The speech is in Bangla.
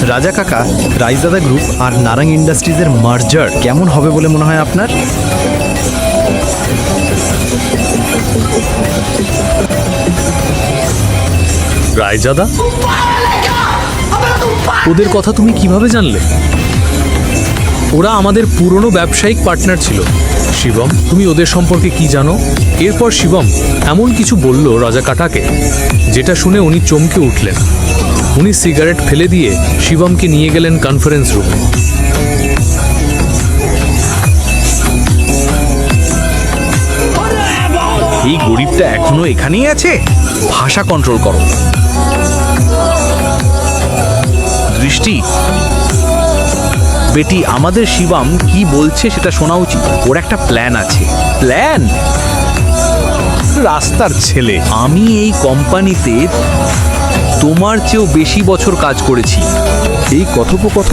রাজা কাকা, রাইজাদা গ্রুপ আর নারাং ইন্ডাস্ট্রিজের মার্জার কেমন হবে বলে মনে হয় আপনার? রায়জাদা, ওদের কথা তুমি কিভাবে জানলে? ওরা আমাদের পুরনো ব্যবসায়িক পার্টনার ছিল। শিবম, তুমি ওদের সম্পর্কে কি জানো? এরপর শিবম এমন কিছু বলল রাজা কাটাকে, যেটা শুনে উনি চমকে উঠলেন। উনি সিগারেট ফেলে দিয়ে শিবমকে নিয়ে গেলেন কনফারেন্স রুমে। এই গরিবটা এখনো এখানেই আছে। ভাষা কন্ট্রোল করো। দৃষ্টি, বেটি, আমাদের শিবম কি বলছে সেটা শোনা উচিত। ওর একটা প্ল্যান আছে। প্ল্যান? রাস্তার ছেলে, আমি এই কোম্পানিতে তোমার চেয়েও বেশি বছর কাজ করেছি। এই কথোপকথন